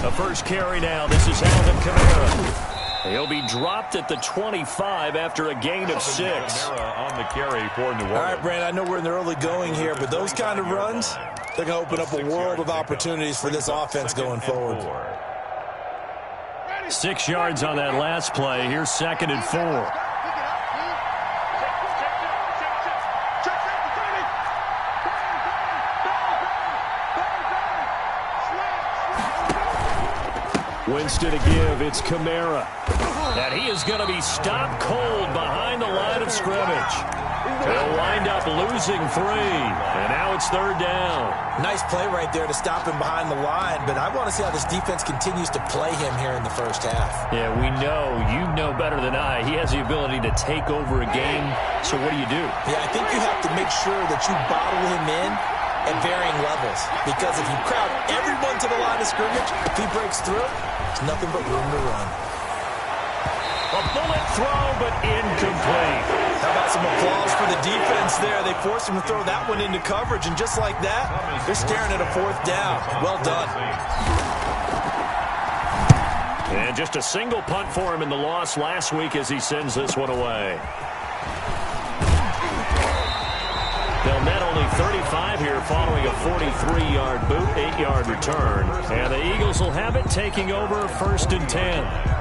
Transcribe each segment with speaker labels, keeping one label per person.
Speaker 1: The first carry now. This is Alvin Kamara. He'll be dropped at the 25 after a gain of 6.
Speaker 2: On the carry for New Orleans.
Speaker 3: All right, Brandon, I know we're in the early going here, but those kind of runs, they're going to open up a world of opportunities for this offense going forward.
Speaker 1: 6 yards on that last play. Here's 2nd and 4. Winston to give. It's Kamara. And he is going to be stopped cold behind the line of scrimmage. They'll wind up losing 3. And now it's 3rd down.
Speaker 3: Nice play right there to stop him behind the line, but I want to see how this defense continues to play him here in the first half.
Speaker 1: Yeah, we know. You know better than I. He has the ability to take over a game. So what do you do?
Speaker 3: Yeah, I think you have to make sure that you bottle him in at varying levels. Because if you crowd everyone to the line of scrimmage, if he breaks through, there's nothing but room to run.
Speaker 1: A bullet throw, but incomplete.
Speaker 3: How about some applause for the defense there? They forced him to throw that one into coverage, and just like that, they're staring at a 4th down. Well done.
Speaker 1: And just a single punt for him in the loss last week as he sends this one away. They'll net only 35 here following a 43-yard boot, 8-yard return. And the Eagles will have it taking over 1st and 10.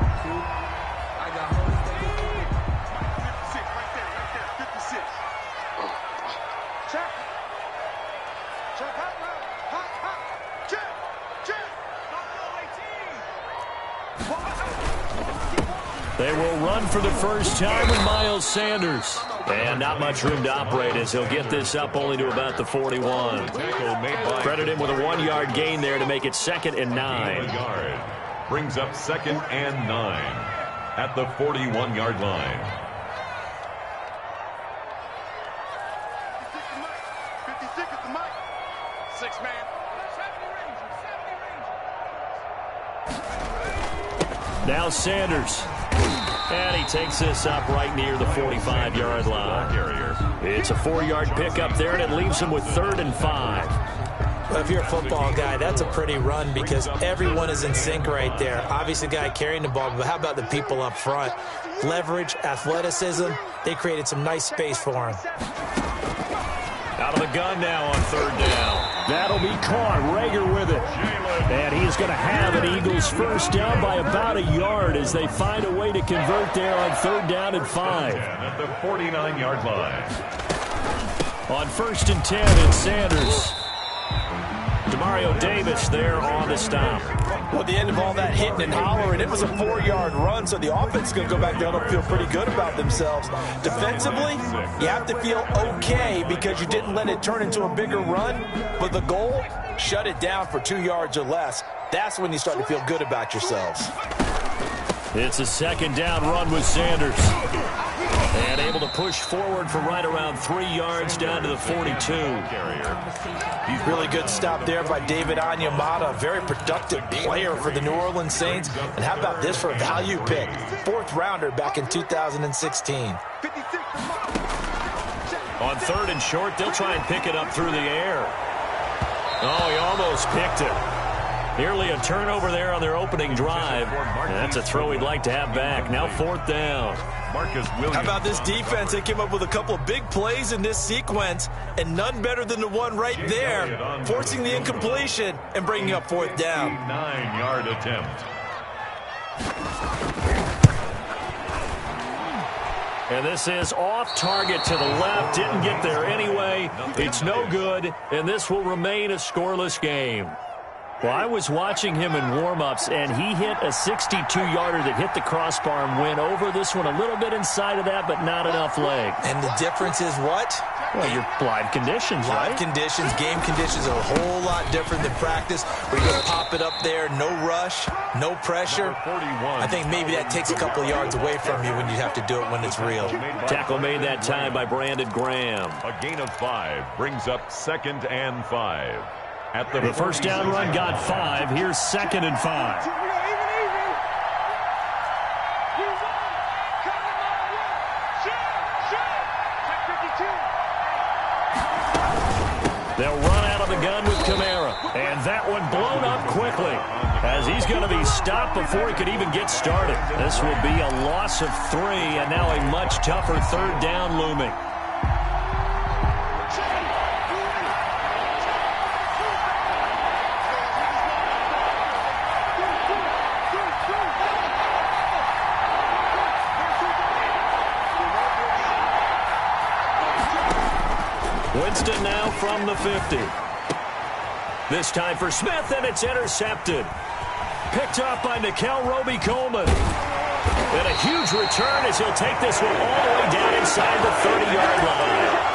Speaker 1: They will run for the first time with Miles Sanders. And not much room to operate as he'll get this up only to about the 41. Credit him with a 1-yard gain there to make it 2nd and 9.
Speaker 2: Brings up 2nd and 9 at the 41-yard line.
Speaker 4: 56 at the mic. 6 man.
Speaker 1: Now Sanders. And he takes this up right near the 45-yard line. It's a 4-yard pickup there, and it leaves him with 3rd and 5.
Speaker 3: Well, if you're a football guy, that's a pretty run because everyone is in sync right there. Obviously, the guy carrying the ball, but how about the people up front? Leverage, athleticism, they created some nice space for him.
Speaker 1: Out of the gun now on 3rd down. That'll be caught. Rager with it. And he's going to have an Eagles first down by about a yard as they find a way to convert there on 3rd down and 5.
Speaker 2: At the 49-yard line.
Speaker 1: On 1st and 10, it's Sanders. Demario Davis there on the stop.
Speaker 3: Well, at the end of all that hitting and hollering, it was a 4-yard run, so the offense is going to go back down and feel pretty good about themselves. Defensively, you have to feel okay because you didn't let it turn into a bigger run, but the goal, shut it down for 2 yards or less. That's when you start to feel good about yourselves.
Speaker 1: It's a 2nd down run with Sanders. And able to push forward for right around 3 yards down to the 42.
Speaker 3: Really good stop there by David Onyemata, a very productive player for the New Orleans Saints. And how about this for a value pick? 4th rounder back in 2016.
Speaker 1: On 3rd and short, they'll try and pick it up through the air. Oh, he almost picked it. Nearly a turnover there on their opening drive. And that's a throw he'd like to have back. Now 4th down.
Speaker 3: How about this defense? They came up with a couple of big plays in this sequence, and none better than the one right there, forcing the incompletion and bringing up 4th down.
Speaker 2: 9-yard attempt.
Speaker 1: And this is off target to the left. Didn't get there anyway. It's no good, and this will remain a scoreless game. Well, I was watching him in warm-ups, and he hit a 62-yarder that hit the crossbar and went over. This one a little bit inside of that, but not enough leg.
Speaker 3: And the difference is what?
Speaker 1: Well, your live conditions, right?
Speaker 3: Live conditions, game conditions are a whole lot different than practice. Where you just pop it up there, no rush, no pressure. I think maybe that takes a couple of yards away from you when you have to do it when it's real.
Speaker 1: Tackle made that time by Brandon Graham.
Speaker 2: A gain of 5 brings up 2nd and 5. At
Speaker 1: the first down run got 5. Here's 2nd and 5. They'll run out out of the gun with Kamara. And that one blown up quickly as he's going to be stopped before he could even get started. This will be a loss of 3, and now a much tougher third down looming. Winston now from the 50. This time for Smith, and it's intercepted. Picked off by Nikel Roby-Coleman. And a huge return as he'll take this one all the way down inside the 30-yard line.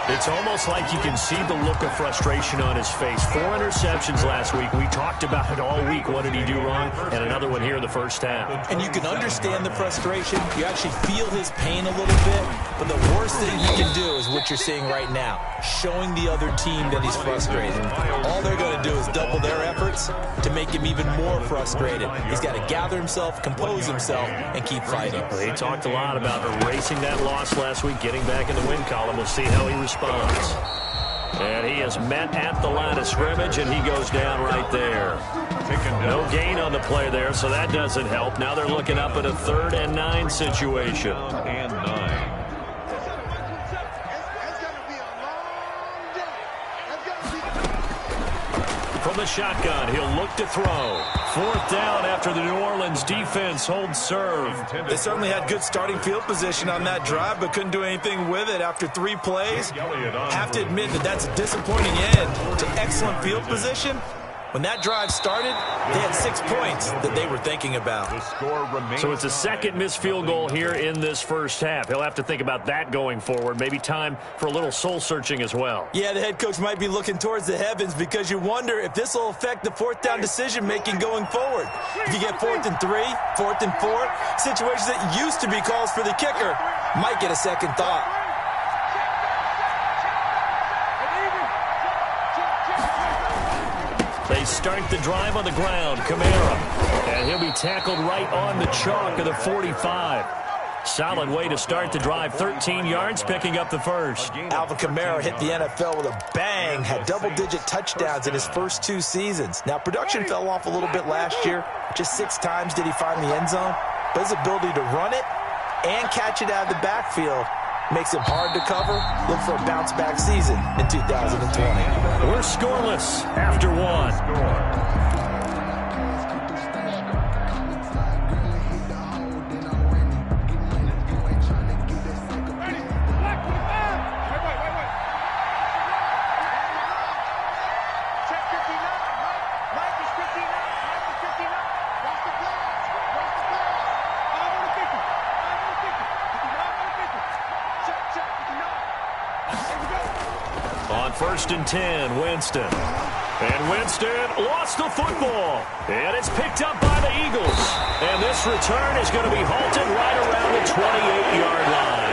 Speaker 1: It's almost like you can see the look of frustration on his face. 4 interceptions last week. We talked about it all week. What did he do wrong? And another one here in the first half.
Speaker 3: And you can understand the frustration. You actually feel his pain a little bit. But the worst thing he can do is what you're seeing right now, showing the other team that he's frustrated. All they're going to do is double their efforts to make him even more frustrated. He's got to gather himself, compose himself, and keep fighting.
Speaker 1: Well, he talked a lot about erasing that loss last week, getting back in the win column. We'll see how he responds. And he is met at the line of scrimmage, and he goes down right there. No gain on the play there, so that doesn't help. Now they're looking up at a 3rd and 9 situation.
Speaker 2: And 9.
Speaker 1: From the shotgun, he'll look to throw. 4th down after the New Orleans defense holds serve.
Speaker 3: They certainly had good starting field position on that drive, but couldn't do anything with it after 3 plays. Have to admit that that's a disappointing end to excellent field position. When that drive started, they had 6 points that they were thinking about.
Speaker 1: So it's a second missed field goal here in this first half. He'll have to think about that going forward. Maybe time for a little soul-searching as well.
Speaker 3: Yeah, the head coach might be looking towards the heavens because you wonder if this will affect the 4th down decision-making going forward. If you get 4th and 3, 4th and 4, situations that used to be calls for the kicker might get a second thought.
Speaker 1: They start the drive on the ground. Kamara. And he'll be tackled right on the chalk of the 45. Solid way to start the drive. 13 yards, picking up the first.
Speaker 3: Alvin Kamara hit the NFL with a bang. Had double-digit touchdowns in his first 2 seasons. Now, production fell off a little bit last year. Just 6 times did he find the end zone. But his ability to run it and catch it out of the backfield makes it hard to cover. Look for a bounce-back season in 2020.
Speaker 1: We're scoreless after 1. On 1st and 10, Winston. And Winston lost the football. And it's picked up by the Eagles. And this return is going to be halted right around the 28-yard line.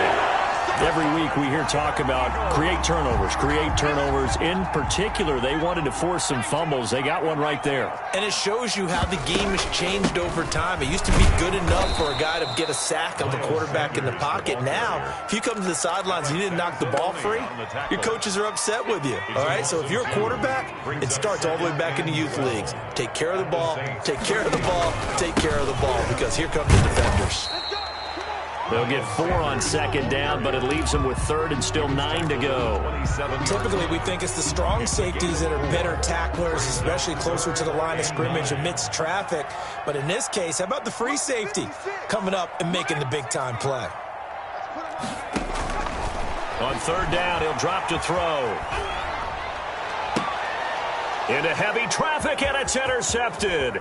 Speaker 1: Every week we hear talk about create turnovers. In particular, they wanted to force some fumbles. They got one right there.
Speaker 3: And it shows you how the game has changed over time. It used to be good enough for a guy to get a sack of the quarterback in the pocket. Now, if you come to the sidelines and you didn't knock the ball free, your coaches are upset with you. All right, so if you're a quarterback, it starts all the way back in the youth leagues. Take care of the ball, take care of the ball, take care of the ball, because here come the defenders.
Speaker 1: They'll get 4 on 2nd down, but it leaves them with 3rd and still 9 to go.
Speaker 3: Typically, we think it's the strong safeties that are better tacklers, especially closer to the line of scrimmage amidst traffic. But in this case, how about the free safety coming up and making the big-time play?
Speaker 1: On 3rd down, he'll drop to throw. Into heavy traffic, and it's intercepted.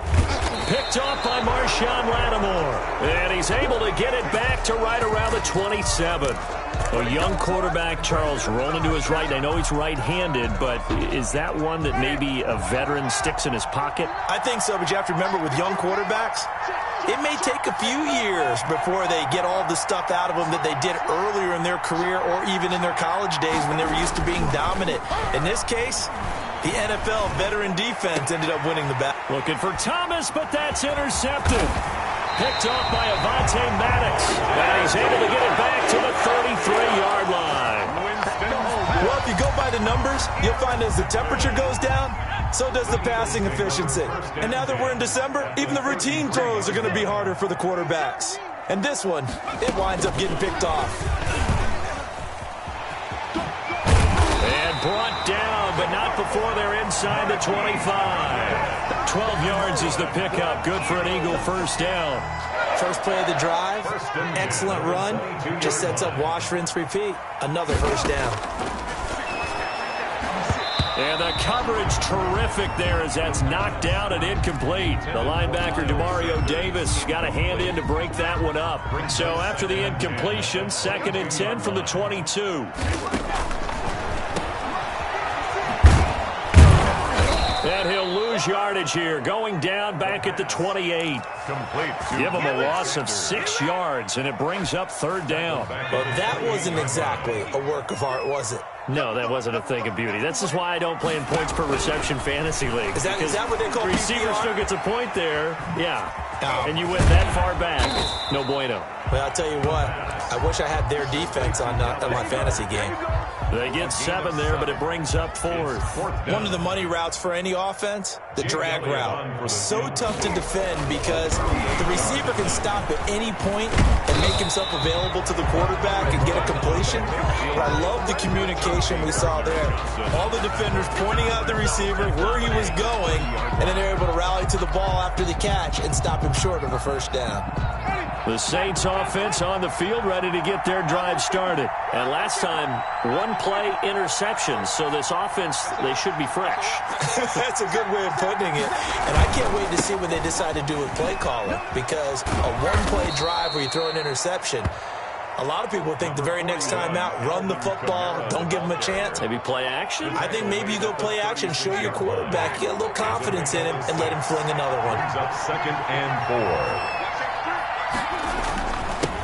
Speaker 1: Picked off by Marshawn Lattimore. And he's able to get it back to right around the 27. A young quarterback, Charles, rolling to his right. I know he's right-handed, but is that one that maybe a veteran sticks in his pocket?
Speaker 3: I think so, but you have to remember with young quarterbacks, it may take a few years before they get all the stuff out of them that they did earlier in their career or even in their college days when they were used to being dominant. In this case, the NFL veteran defense ended up winning the battle.
Speaker 1: Looking for Thomas, but that's intercepted. Picked off by Avonte Maddox. And he's able to get it back to the 33-yard line.
Speaker 3: Well, if you go by by the numbers, you'll find as the temperature goes down, so does the passing efficiency. And now that we're in December, even the routine throws are going to be harder for the quarterbacks. And this one, it winds up getting picked off.
Speaker 1: And brought down, but not before they're inside the 25. 12 yards is the pickup. Good for an Eagle first down.
Speaker 3: First play of the drive, excellent run. Just sets up wash, rinse, repeat. Another first down.
Speaker 1: And the coverage terrific there as that's knocked down and incomplete. The linebacker, Demario Davis, got a hand in to break that one up. So after the incompletion, 2nd and 10 from the 22. And he'll lose yardage here, going down back at the 28. Give him a loss of 6 yards, and it brings up 3rd down.
Speaker 3: But that wasn't exactly a work of art, was it?
Speaker 1: No, that wasn't a thing of beauty. This is why I don't play in points per reception fantasy league.
Speaker 3: Is that what they call
Speaker 1: the receiver
Speaker 3: PPR?
Speaker 1: still gets a point there, yeah. And you went that far back, no bueno.
Speaker 3: Well, I'll tell you what, I wish I had their defense on my fantasy game.
Speaker 1: They get 7 there, but it brings up 4th.
Speaker 3: One of the money routes for any offense, the drag route. So tough to defend because the receiver can stop at any point and make himself available to the quarterback and get a completion. But I love the communication we saw there. All the defenders pointing out the receiver, where he was going, and then they're able to rally to the ball after the catch and stop him short of a first down.
Speaker 1: The Saints offense on the field, ready to get their drive started. And last time, 1-play interceptions, so this offense, they should be fresh.
Speaker 3: That's a good way of putting it. And I can't wait to see what they decide to do with play calling, because a 1-play drive where you throw an interception, a lot of people think the very next time out, run the football, don't give them a chance.
Speaker 1: Maybe play action?
Speaker 3: I think maybe you go play action, show your quarterback, get a little confidence in him, and let him fling another one.
Speaker 2: Up 2nd and 4.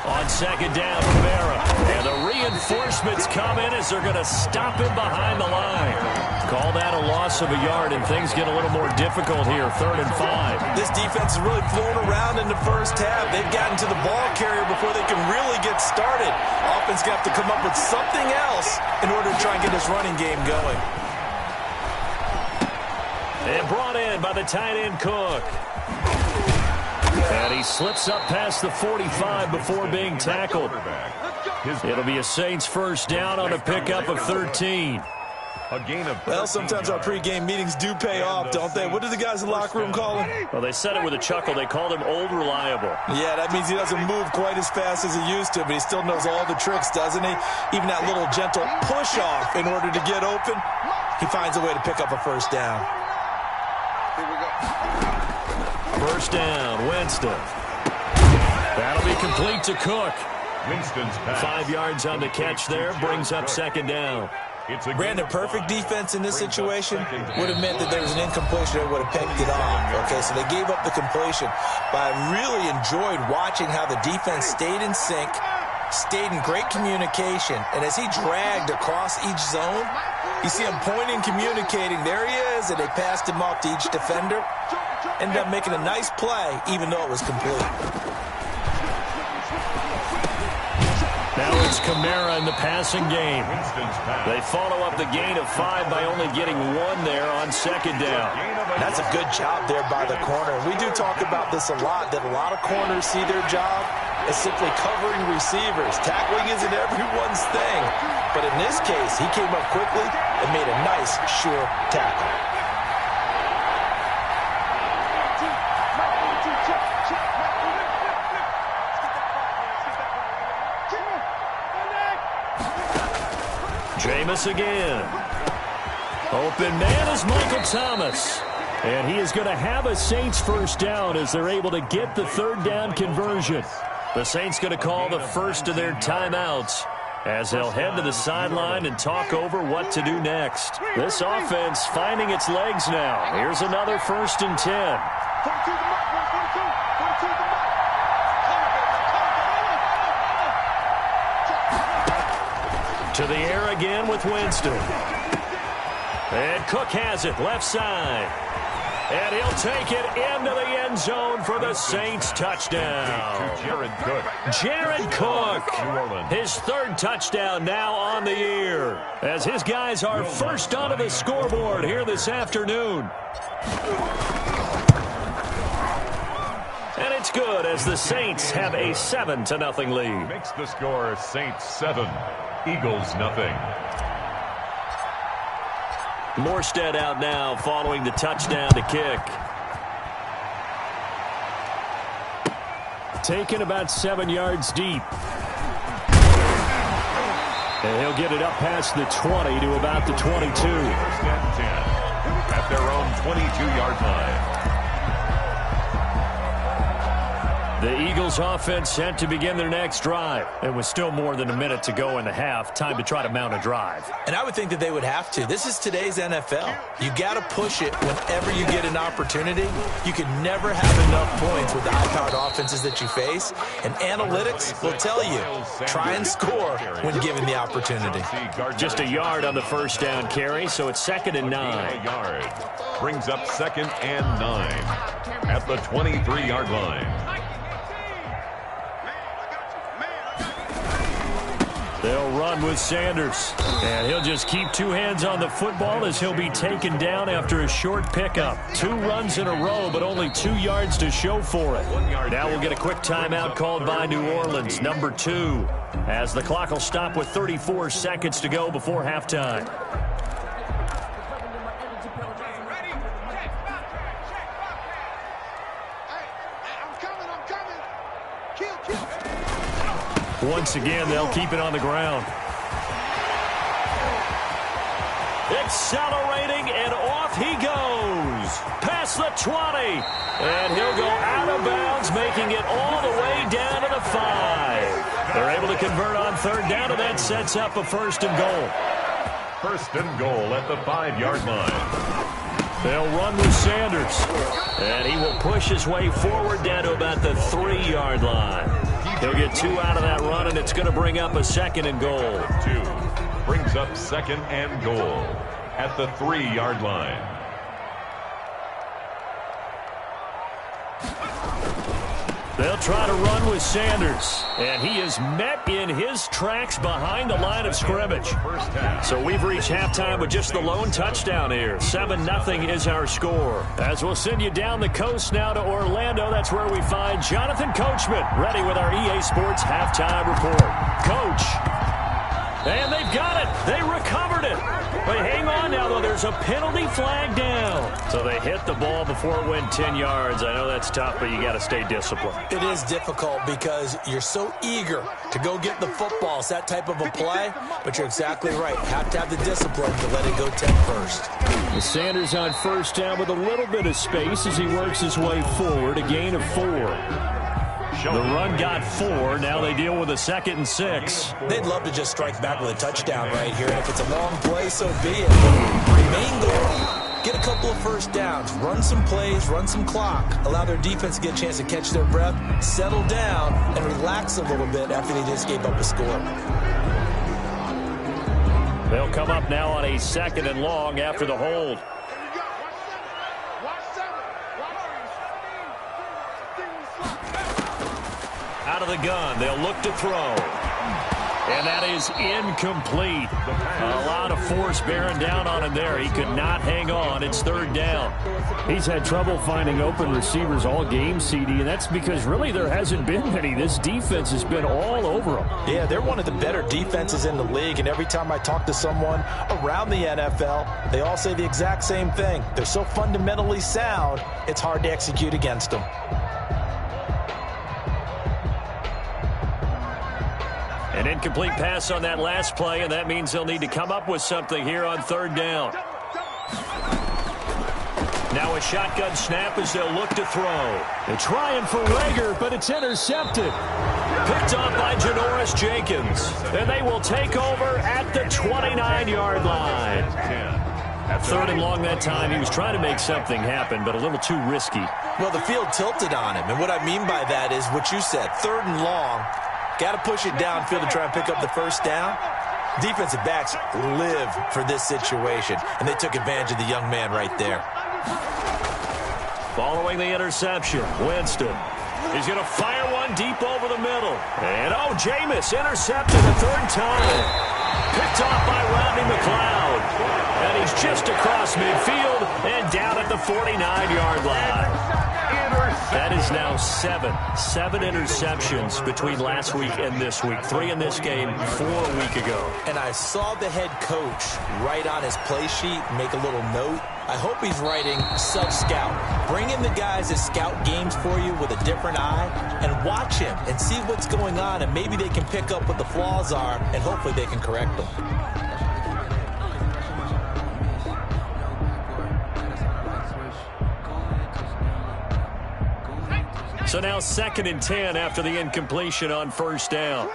Speaker 1: On 2nd down, Rivera. And the reinforcements come in as they're going to stop him behind the line. Call that a loss of a yard, and things get a little more difficult here, 3rd and 5.
Speaker 3: This defense is really flown around in the first half. They've gotten to the ball carrier before they can really get started. Offense got to come up with something else in order to try and get this running game going.
Speaker 1: And brought in by the tight end, Cook. And he slips up past the 45 before being tackled. It'll be a Saints first down on a pickup of 13.
Speaker 3: Well, sometimes our pregame meetings do pay off, don't they? What do the guys in the locker room call him?
Speaker 1: Well, they said it with a chuckle. They called him Old Reliable.
Speaker 3: Yeah, that means he doesn't move quite as fast as he used to, but he still knows all the tricks, doesn't he? Even that little gentle push-off in order to get open, he finds a way to pick up a first down.
Speaker 1: First down, Winston. That'll be complete to Cook.
Speaker 2: Winston's pass.
Speaker 1: 5 yards on the catch there, brings up 2nd down.
Speaker 3: Brandon, perfect defense in this situation would have meant that there was an incompletion that would have picked it off. Okay, so they gave up the completion. But I really enjoyed watching how the defense stayed in sync, stayed in great communication, and as he dragged across each zone, you see him pointing, communicating. There he is, and they passed him off to each defender. Ended up making a nice play, even though it was complete.
Speaker 1: Now it's Kamara in the passing game. They follow up the gain of 5 by only getting 1 there on 2nd down.
Speaker 3: That's a good job there by the corner. We do talk about this a lot, that a lot of corners see their job as simply covering receivers. Tackling isn't everyone's thing. But in this case, he came up quickly and made a nice, sure tackle.
Speaker 1: Jameis again. Open man is Michael Thomas. And he is going to have a Saints first down as they're able to get the 3rd down conversion. The Saints going to call the first of their timeouts as they'll head to the sideline and talk over what to do next. This offense finding its legs now. Here's another 1st and 10. To the air again with Winston. And Cook has it, left side. And he'll take it into the end zone for the Saints touchdown. Jared Cook, his third touchdown now on the year, as his guys are first onto the scoreboard here this afternoon. And it's good as the Saints have a 7-0 lead.
Speaker 2: Makes the score Saints 7, Eagles nothing.
Speaker 1: Morstead out now following the touchdown to kick. Taken about 7 yards deep. And he'll get it up past the 20 to about the 22.
Speaker 2: First and 10 at their own 22-yard line.
Speaker 1: The Eagles offense set to begin their next drive. It was still more than a minute to go in the half. Time to try to mount a drive.
Speaker 3: And I would think that they would have to. This is today's NFL. You got to push it whenever you get an opportunity. You can never have enough points with the high-powered offenses that you face. And analytics will tell you, try and score when given the opportunity.
Speaker 1: Just a yard on the first down carry, so it's 2nd and 9.
Speaker 2: A yard. Brings up 2nd and 9 at the 23-yard line.
Speaker 1: They'll run with Sanders, and he'll just keep 2 hands on the football as he'll be taken down after a short pickup. 2 runs in a row, but only 2 yards to show for it. Now we'll get a quick timeout called by New Orleans, number 2, as the clock will stop with 34 seconds to go before halftime. Once again, they'll keep it on the ground. Accelerating, and off he goes. Past the 20. And he'll go out of bounds, making it all the way down to the 5. They're able to convert on 3rd down, and that sets up a 1st and goal.
Speaker 2: 1st and goal at the 5-yard line.
Speaker 1: They'll run with Sanders. And he will push his way forward down to about the 3-yard line. He'll get 2 out of that run, and it's going to bring up a 2nd and goal.
Speaker 2: 2 brings up 2nd and goal at the 3-yard line.
Speaker 1: They'll try to run with Sanders, and he is met in his tracks behind the line of scrimmage. So we've reached halftime with just the lone touchdown here. 7-0 is our score. As we'll send you down the coast now to Orlando, that's where we find Jonathan Coachman, ready with our EA Sports halftime report. Coach. And they've got it. They recovered it. But hang on now, though. There's a penalty flag down. So they hit the ball before it went 10 yards. I know that's tough, but you got to stay disciplined.
Speaker 3: It is difficult because you're so eager to go get the football. It's that type of a play, but you're exactly right. Have to have the discipline to let it go 10 first.
Speaker 1: Sanders on 1st down with a little bit of space as he works his way forward. A gain of 4. The run got 4. Now they deal with a 2nd and 6.
Speaker 3: They'd love to just strike back with a touchdown right here. And if it's a long play, so be it. Main goal, get a couple of 1st downs. Run some plays, run some clock. Allow their defense to get a chance to catch their breath, settle down, and relax a little bit after they just gave up a score.
Speaker 1: They'll come up now on a 2nd and long after the hold. Out of the gun, they'll look to throw. And that is incomplete. A lot of force bearing down on him there. He could not hang on. It's 3rd down. He's had trouble finding open receivers all game, CD, and that's because really there hasn't been many. This defense has been all over them.
Speaker 3: Yeah, they're one of the better defenses in the league, and every time I talk to someone around the NFL, they all say the exact same thing. They're so fundamentally sound, it's hard to execute against them.
Speaker 1: An incomplete pass on that last play, and that means they'll need to come up with something here on 3rd down. Now a shotgun snap as they'll look to throw. They're trying for Rager, but it's intercepted. Picked off by Janoris Jenkins. And they will take over at the 29-yard line. At 3rd and long that time, he was trying to make something happen, but a little too risky.
Speaker 3: Well, the field tilted on him, and what I mean by that is what you said, 3rd and long. Got to push it downfield to try and pick up the 1st down. Defensive backs live for this situation, and they took advantage of the young man right there.
Speaker 1: Following the interception, Winston. He's going to fire one deep over the middle. And, Jameis intercepted a third time. Picked off by Rodney McLeod. And he's just across midfield and down at the 49-yard line. That is now seven interceptions between last week and this week. 3 in this game, 4 a week ago.
Speaker 3: And I saw the head coach write on his play sheet, make a little note. I hope he's writing self-scout. Bring in the guys that scout games for you with a different eye and watch him and see what's going on, and maybe they can pick up what the flaws are, and hopefully they can correct them.
Speaker 1: So now 2nd and 10 after the incompletion on first down.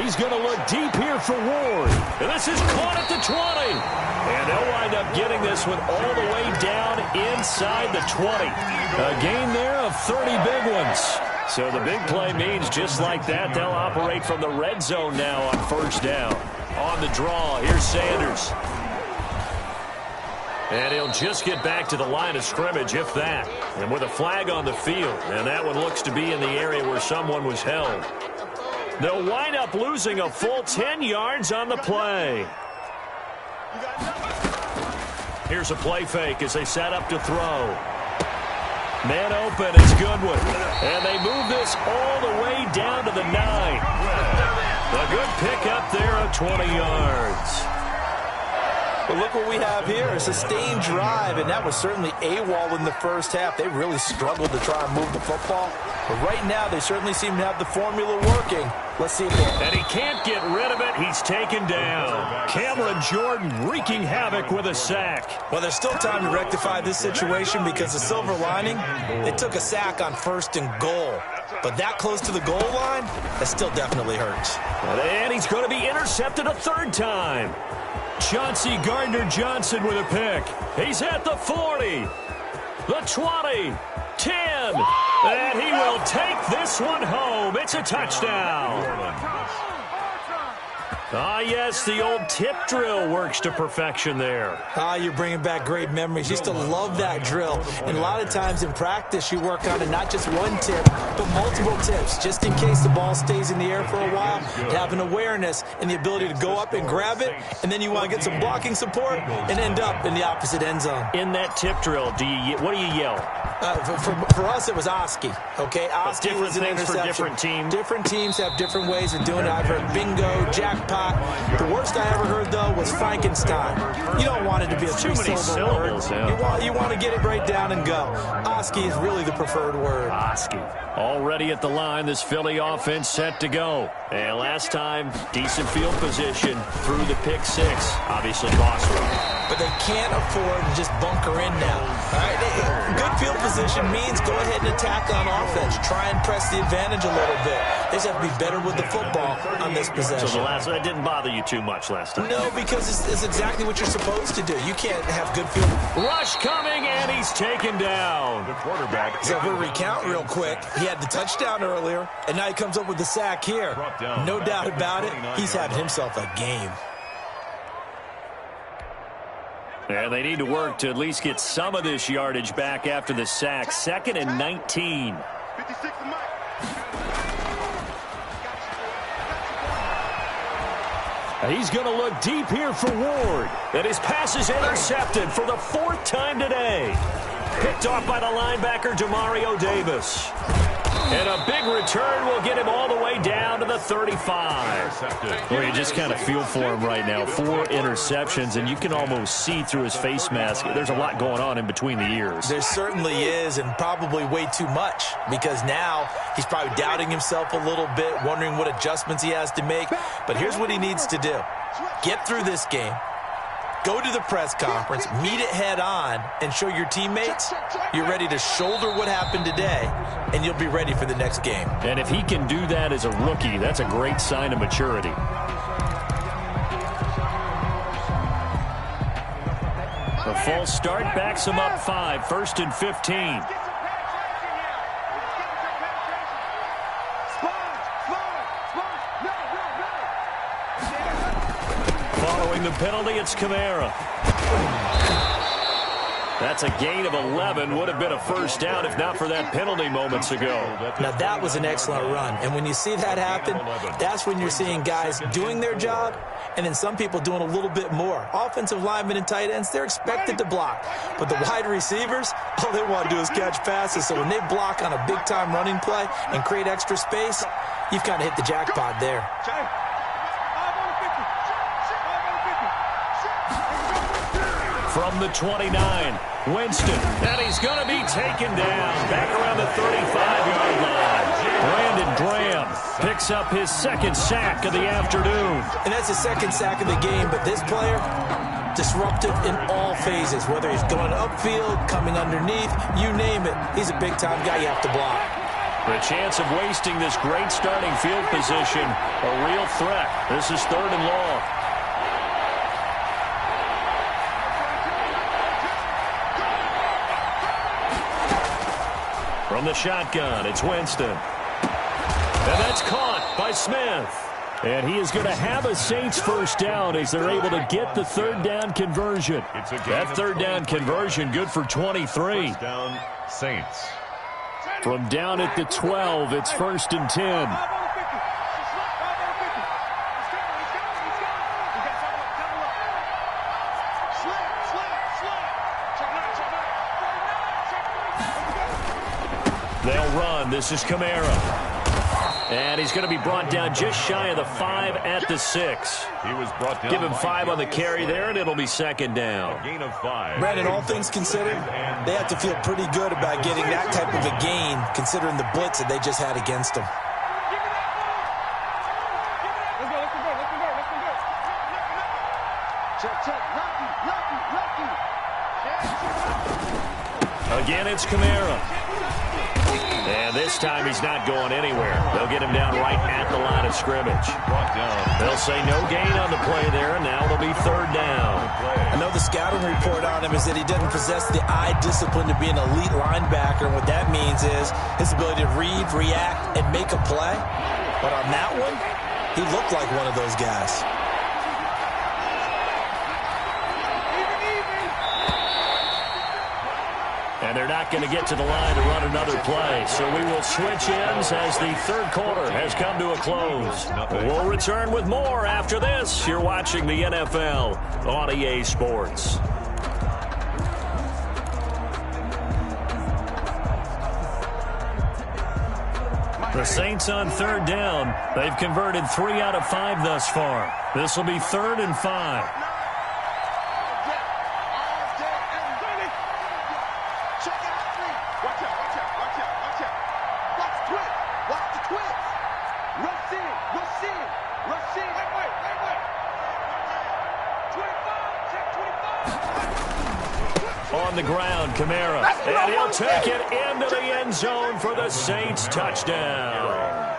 Speaker 1: He's going to look deep here for Ward. And this is caught at the 20. And they'll wind up getting this one all the way down inside the 20. A gain there of 30 big ones. So the big play means just like that, they'll operate from the red zone now on first down. On the draw, here's Sanders. And he'll just get back to the line of scrimmage, if that. And with a flag on the field. And that one looks to be in the area where someone was held. They'll wind up losing a full 10 yards on the play. Here's a play fake as they set up to throw. Man open, it's Goodwin. And they move this all the way down to the 9. A good pickup there of 20 yards.
Speaker 3: But look what we have here, a sustained drive, and that was certainly AWOL in the first half. They really struggled to try and move the football. But right now, they certainly seem to have the formula working. Let's see if they...
Speaker 1: And he can't get rid of it. He's taken down. Cameron Jordan wreaking havoc with a sack.
Speaker 3: Well, there's still time to rectify this situation because the silver lining, they took a sack on 1st and goal. But that close to the goal line, that still definitely hurts.
Speaker 1: And he's going to be intercepted a 3rd time. Chauncey Gardner-Johnson with a pick. He's at the 40, the 20, 10, and he will take this one home. It's a touchdown. Yes, the old tip drill works to perfection there.
Speaker 3: You're bringing back great memories. Used to love that drill. And a lot of times in practice, you work on it, not just one tip, but multiple tips, just in case the ball stays in the air for a while. Have an awareness and the ability to go up and grab it, and then you want to get some blocking support and end up in the opposite end zone.
Speaker 1: In that tip drill, what do you yell?
Speaker 3: For us, it was Oski. Okay, Oski was an interception.
Speaker 1: For different teams.
Speaker 3: Different teams have different ways of doing it. I've heard bingo, jackpot. The worst I ever heard, though, was Frankenstein. You don't want it to be a 3-syllable word. Yeah. You want to get it right down and go. Oski is really the preferred word.
Speaker 1: Oski. Already at the line, this Philly offense set to go. And last time, decent field position through the pick 6. Obviously costly.
Speaker 3: But they can't afford to just bunker in now. All right? Good field position means go ahead and attack on offense. Try and press the advantage a little bit. They just have to be better with the football on this possession.
Speaker 1: So that didn't bother you too much last time?
Speaker 3: No, because it's exactly what you're supposed to do. You can't have good field.
Speaker 1: Rush coming, and he's taken down.
Speaker 2: The quarterback.
Speaker 3: So if we recount real quick, he had the touchdown earlier, and now he comes up with the sack here. No doubt about it, he's having himself a game.
Speaker 1: And they need to work to at least get some of this yardage back after the sack. 2nd and 19.
Speaker 4: 56 to Mike.
Speaker 1: He's going to look deep here for Ward. And his pass is intercepted for the 4th time today. Picked off by the linebacker, Demario Davis. And a big return will get him all the way down to the 35. Well, you just kind of feel for him right now. 4 interceptions, and you can almost see through his face mask. There's a lot going on in between the ears.
Speaker 3: There certainly is, and probably way too much, because now he's probably doubting himself a little bit, wondering what adjustments he has to make. But here's what he needs to do. Get through this game. Go to the press conference, meet it head on, and show your teammates you're ready to shoulder what happened today, and you'll be ready for the next game.
Speaker 1: And if he can do that as a rookie, that's a great sign of maturity. A false start backs him up 5, 1st and 15. Following the penalty, it's Kamara. That's a gain of 11. Would have been a first down if not for that penalty moments ago.
Speaker 3: Now, that was an excellent run. And when you see that happen, that's when you're seeing guys doing their job and then some people doing a little bit more. Offensive linemen and tight ends, they're expected to block. But the wide receivers, all they want to do is catch passes. So when they block on a big-time running play and create extra space, you've kind of hit the jackpot there.
Speaker 1: From the 29, Winston, and he's going to be taken down back around the 35-yard line. Brandon Graham picks up his second sack of the afternoon.
Speaker 3: And that's the second sack of the game, but this player, disruptive in all phases, whether he's going upfield, coming underneath, you name it. He's a big-time guy you have to block.
Speaker 1: The chance of wasting this great starting field position, a real threat. This is 3rd and long. From the shotgun, it's Winston. And that's caught by Smith. And he is going to have a Saints first down as they're able to get the 3rd down conversion. That 3rd down conversion good for 23.
Speaker 2: First down, Saints.
Speaker 1: From down at the 12, it's 1st and 10. They'll run. This is Kamara. And he's going to be brought down just shy of the 5 at the 6.
Speaker 2: He was brought down.
Speaker 1: Give him 5 on the carry there, and it'll be 2nd down.
Speaker 2: A gain of 5.
Speaker 3: Brandon, all things considered, they have to feel pretty good about getting that type of a gain, considering the blitz that they just had against them.
Speaker 1: Again, it's Kamara. And this time he's not going anywhere. They'll get him down right at the line of scrimmage. They'll say no gain on the play there, and now it'll be 3rd down.
Speaker 3: I know the scouting report on him is that he doesn't possess the eye discipline to be an elite linebacker, and what that means is his ability to read, react, and make a play. But on that one, he looked like one of those guys.
Speaker 1: And they're not going to get to the line to run another play. So we will switch ends as the 3rd quarter has come to a close. We'll return with more after this. You're watching the NFL on EA Sports. The Saints on 3rd down. They've converted 3 out of 5 thus far. This will be 3rd and 5. On the ground, Kamara, and he'll take it into the end zone for the Saints touchdown.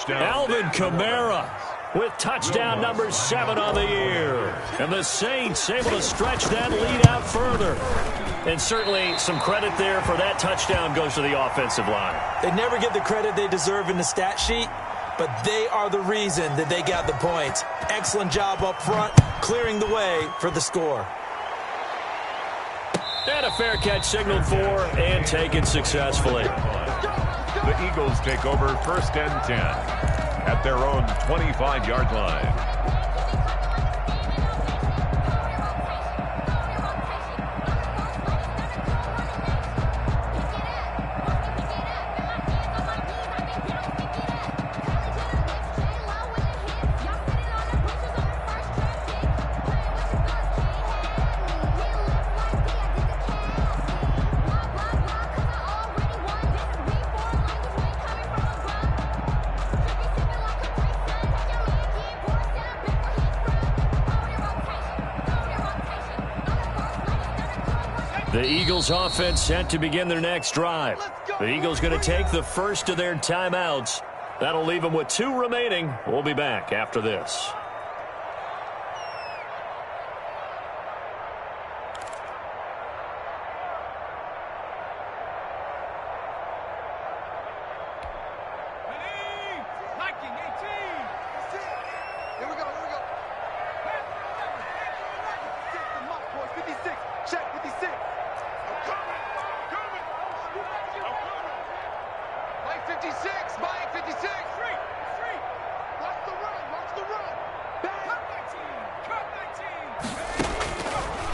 Speaker 1: Alvin Kamara with touchdown number 7 on the year. And the Saints able to stretch that lead out further. And certainly some credit there for that touchdown goes to the offensive line.
Speaker 3: They never get the credit they deserve in the stat sheet, but they are the reason that they got the points. Excellent job up front, clearing the way for the score.
Speaker 1: And a fair catch signaled for and taken successfully.
Speaker 2: The Eagles take over 1st and 10 at their own 25-yard line.
Speaker 1: The Eagles offense set to begin their next drive. The Eagles going to take the first of their timeouts. That'll leave them with 2 remaining. We'll be back after this.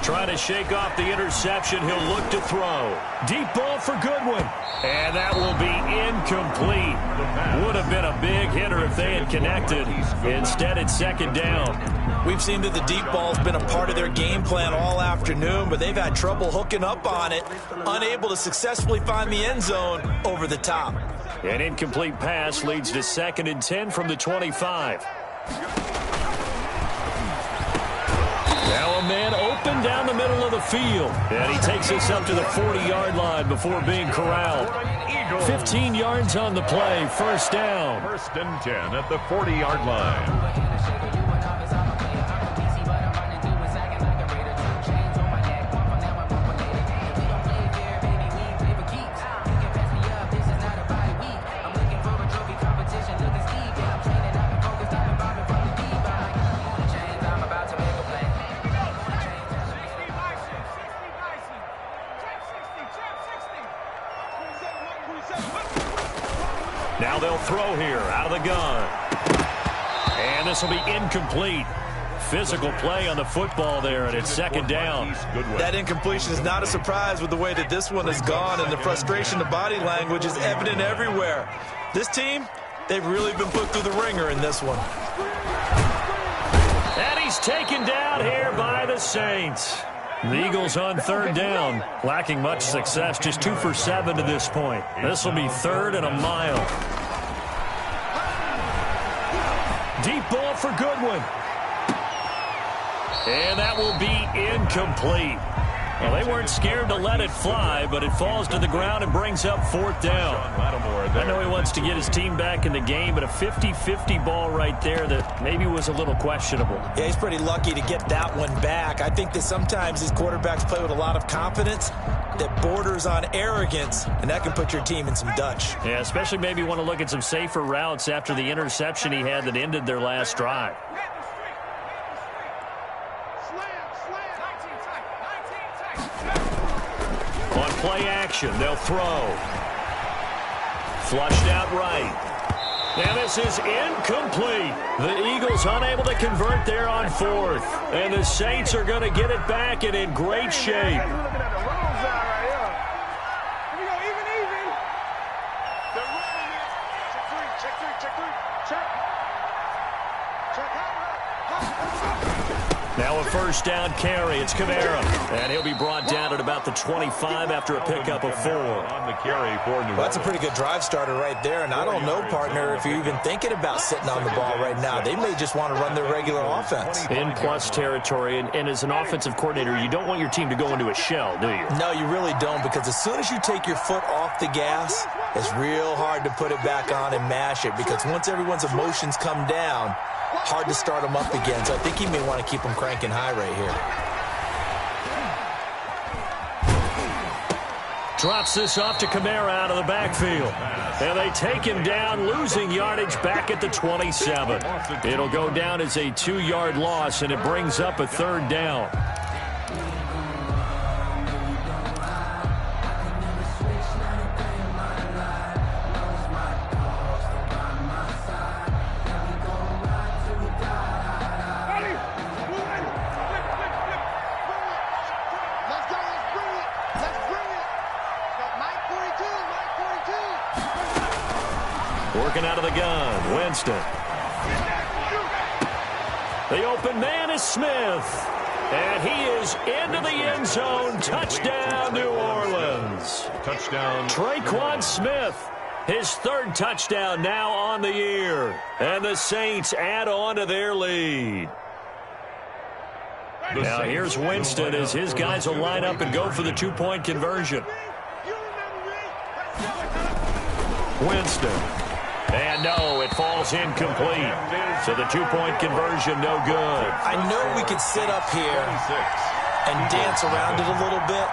Speaker 1: Trying to shake off the interception. He'll look to throw. Deep ball for Goodwin. And that will be incomplete. Would have been a big hitter if they had connected. Instead, it's second down.
Speaker 3: We've seen that the deep ball's been a part of their game plan all afternoon, but they've had trouble hooking up on it, unable to successfully find the end zone over the top.
Speaker 1: An incomplete pass leads to 2nd and 10 from the 25. Now a man open down the middle of the field. And he takes us up to the 40-yard line before being corralled. 15 yards on the play, first down.
Speaker 2: 1st and 10 at the 40-yard line.
Speaker 1: Now they'll throw here out of the gun. And this will be incomplete. Physical play on the football there, and it's second down.
Speaker 3: That incompletion is not a surprise with the way that this one has gone, and the frustration of body language is evident everywhere. This team, they've really been put through the ringer in this one.
Speaker 1: And he's taken down here by the Saints. The Eagles on 3rd down, lacking much success, just 2 for 7 to this point. This will be 3rd and a mile. Deep ball for Goodwin. And that will be incomplete. Well, they weren't scared to let it fly, but it falls to the ground and brings up 4th down. I know he wants to get his team back in the game, but a 50-50 ball right there that maybe was a little questionable.
Speaker 3: Yeah, he's pretty lucky to get that one back. I think that sometimes these quarterbacks play with a lot of confidence that borders on arrogance, and that can put your team in some Dutch.
Speaker 1: Yeah, especially maybe want to look at some safer routes after the interception he had that ended their last drive. On play action, they'll throw. Flushed out right. And this is incomplete. The Eagles unable to convert there on 4th. And the Saints are going to get it back and in great shape. Now a 1st down carry. It's Kamara. And he'll be brought down at about the 25 after a pickup of 4.
Speaker 2: On the carry for New Orleans.
Speaker 3: Well, that's a pretty good drive starter right there. And I don't know, partner, if you're even thinking about sitting on the ball right now. They may just want to run their regular offense.
Speaker 1: In plus territory. And as an offensive coordinator, you don't want your team to go into a shell, do you?
Speaker 3: No, you really don't, because as soon as you take your foot off the gas, it's real hard to put it back on and mash it, because once everyone's emotions come down, hard to start them up again. So I think he may want to keep them cranking high right here.
Speaker 1: Drops this off to Kamara out of the backfield. And they take him down, losing yardage back at the 27. It'll go down as a 2-yard loss, and it brings up a 3rd down. Working out of the gun, Winston. The open man is Smith. And he is into the end zone. Touchdown, New Orleans.
Speaker 2: Touchdown.
Speaker 1: Traquan Smith, his 3rd touchdown now on the year. And the Saints add on to their lead. Now here's Winston as his guys will line up and go for the 2-point conversion. Winston. And no, it falls incomplete. So the 2-point conversion, no good.
Speaker 3: I know we could sit up here and dance around it a little bit,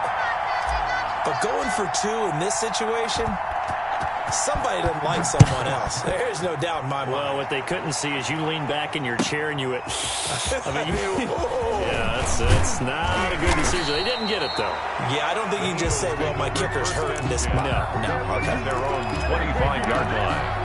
Speaker 3: but going for 2 in this situation, somebody doesn't like someone else. There's no doubt in my mind.
Speaker 1: Well, what they couldn't see is you lean back in your chair and you went, yeah, that's not a good decision. They didn't get it, though.
Speaker 3: Yeah, I don't think you can just say, well, my kicker's hurt in this spot. No, okay.
Speaker 2: Their own 25-yard line.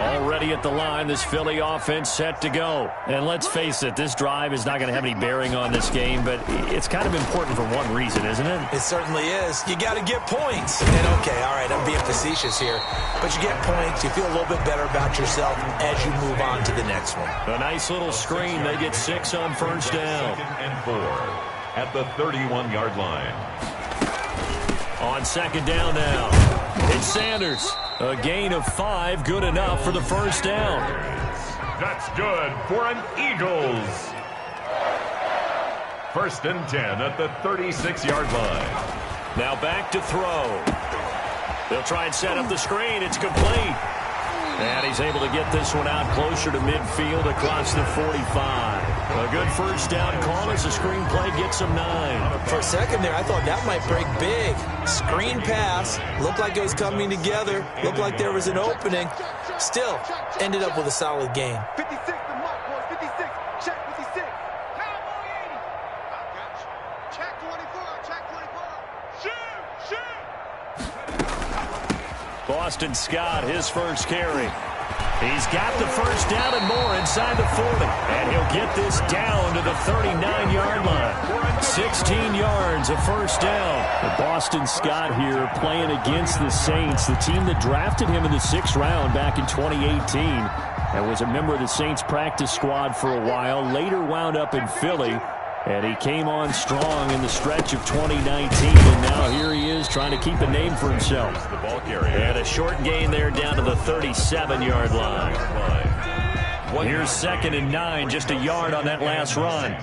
Speaker 1: Already ready at the line. This Philly offense set to go. And let's face it, this drive is not going to have any bearing on this game, but it's kind of important for one reason, isn't it?
Speaker 3: It certainly is. You got to get points. And okay, all right, I'm being facetious here, but you get points, you feel a little bit better about yourself as you move on to the next one.
Speaker 1: A nice little screen. They get 6 on first down.
Speaker 2: 2nd and 4 at the 31-yard line.
Speaker 1: On second down now, it's Sanders. A gain of 5, good enough for the first down.
Speaker 2: That's good for an Eagles. 1st and 10 at the 36-yard line.
Speaker 1: Now back to throw. They'll try and set up the screen. It's complete. And he's able to get this one out closer to midfield across the 45. A good first down call as the screen play gets him 9.
Speaker 3: For a second there, I thought that might break big. Screen pass. Looked like it was coming together. Looked like there was an opening. Still, ended up with a solid gain.
Speaker 4: 56 to Mark, boys. 56. Check 56. Cowboy 80. Check 24. Check 24. Shoot.
Speaker 1: Boston Scott, his first carry. He's got the first down and more inside the 40. And he'll get this down to the 39-yard line. 16 yards, a first down. And Boston Scott here playing against the Saints, the team that drafted him in the 6th round back in 2018 and was a member of the Saints practice squad for a while. Later wound up in Philly. And he came on strong in the stretch of 2019, and now here he is trying to keep a name for himself.
Speaker 2: The ball carrier.
Speaker 1: And a short gain there down to the 37-yard line. Here's 2nd and 9, just a yard on that last run.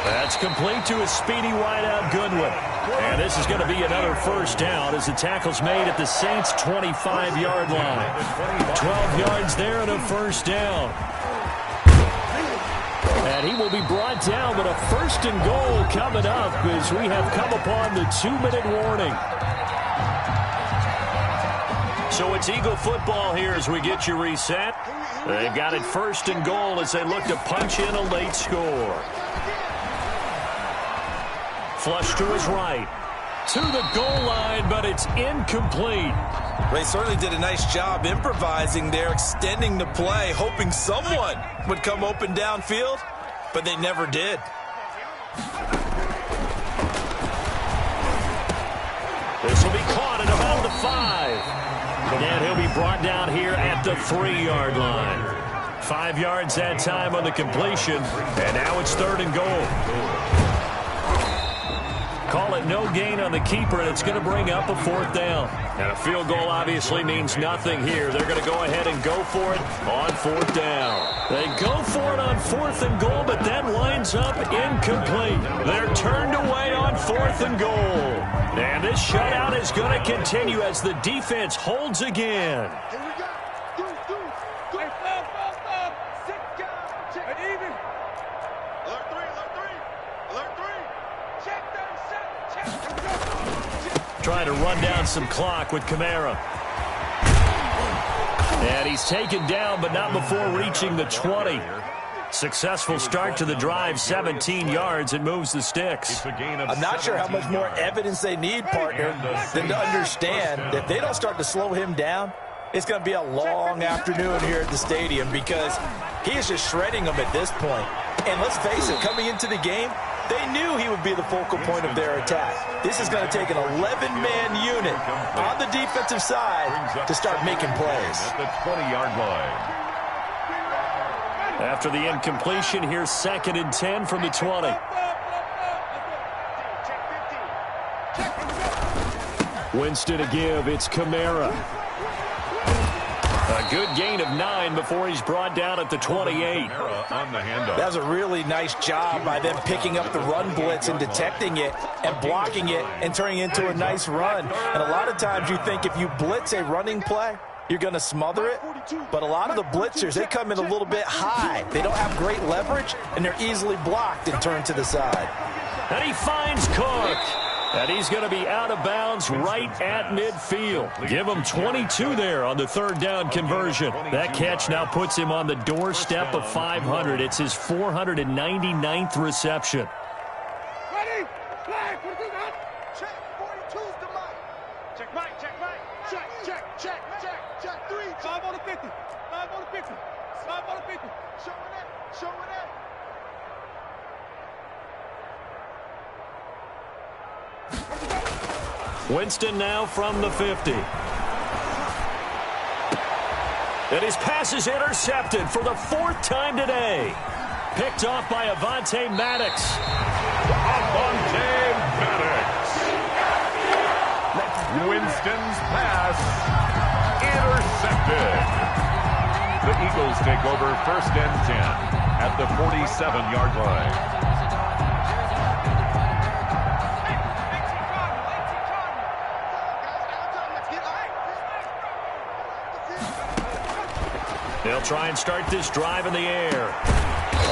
Speaker 1: That's complete to a speedy wideout Goodwin. And this is going to be another first down as the tackle's made at the Saints' 25-yard line. 12 yards there and a first down. And he will be brought down with a 1st and goal coming up as we have come upon the 2-minute warning. So it's Eagle football here as we get you reset. They've got it 1st and goal as they look to punch in a late score. Flush to his right. To the goal line, but it's incomplete.
Speaker 3: They certainly did a nice job improvising there, extending the play, hoping someone would come open downfield, but they never did.
Speaker 1: This will be caught at about the 5. And he'll be brought down here at the 3-yard line. 5 yards that time on the completion, and now it's 3rd and goal. Call it no gain on the keeper, and it's going to bring up a 4th down. And a field goal obviously means nothing here. They're going to go ahead and go for it on 4th down. They go for it on 4th and goal, but that winds up incomplete. They're turned away on 4th and goal. And this shutout is going to continue as the defense holds again.
Speaker 4: Here we go. Do. Hey, stop. Sit down. Check it even. Alert 3. Check 37.
Speaker 1: Trying to run down some clock with Kamara. And he's taken down, but not before reaching the 20. Successful start to the drive, 17 yards, and moves the sticks.
Speaker 3: I'm not sure how much more evidence they need, partner, than to understand that if they don't start to slow him down, it's going to be a long afternoon here at the stadium because he is just shredding them at this point. And let's face it, coming into the game, they knew he would be the focal point of their attack. This is going to take an 11-man unit on the defensive side to start making plays.
Speaker 2: At the 20-yard line.
Speaker 1: After the incompletion, here's 2nd and 10 from the 20. Winston to give. It's Kamara. A good gain of 9 before he's brought down at the 28.
Speaker 2: On the handoff.
Speaker 3: That was a really nice job by them picking up the run blitz and detecting it and blocking it and turning it into a nice run. And a lot of times you think if you blitz a running play, you're going to smother it. But a lot of the blitzers, they come in a little bit high. They don't have great leverage, and they're easily blocked and turned to the side.
Speaker 1: And he finds Cook. And he's going to be out of bounds right at midfield. Give him 22 there on the 3rd down conversion. That catch now puts him on the doorstep of 500. It's his 499th reception.
Speaker 4: Ready? Flag. Check 42's the mic. Check right, check right. Check, check, check, check, check. 3. 5 on the 50. 5 on the 50. 5 on the 50. Showing that. Showing that.
Speaker 1: Winston now from the 50. And his pass is intercepted for the 4th time today. Picked off by Avonte Maddox.
Speaker 2: Avonte Maddox. Winston's pass intercepted. The Eagles take over 1st and 10 at the 47-yard line.
Speaker 1: They'll try and start this drive in the air.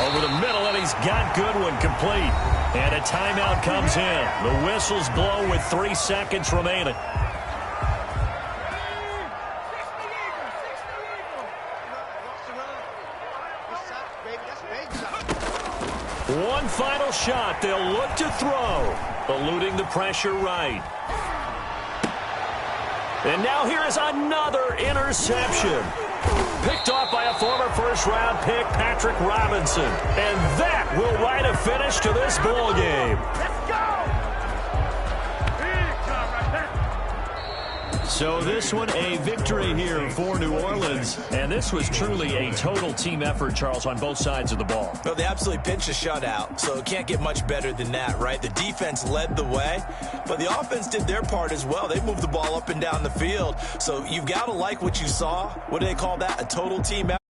Speaker 1: Over the middle, and he's got Goodwin complete. And a timeout comes in. The whistles blow with 3 seconds remaining. One final shot. They'll look to throw. Eluding the pressure right. And now here is another interception. Picked off by a former first-round pick, Patrick Robinson. And that will write a finish to this ball game.
Speaker 4: Let's go!
Speaker 1: So this one, a victory here for New Orleans. And this was truly a total team effort, Charles, on both sides of the ball.
Speaker 3: Well, they absolutely pinched a shutout, so it can't get much better than that, right? The defense led the way, but the offense did their part as well. They moved the ball up and down the field. So you've got to like what you saw. What do they call that? A total team effort.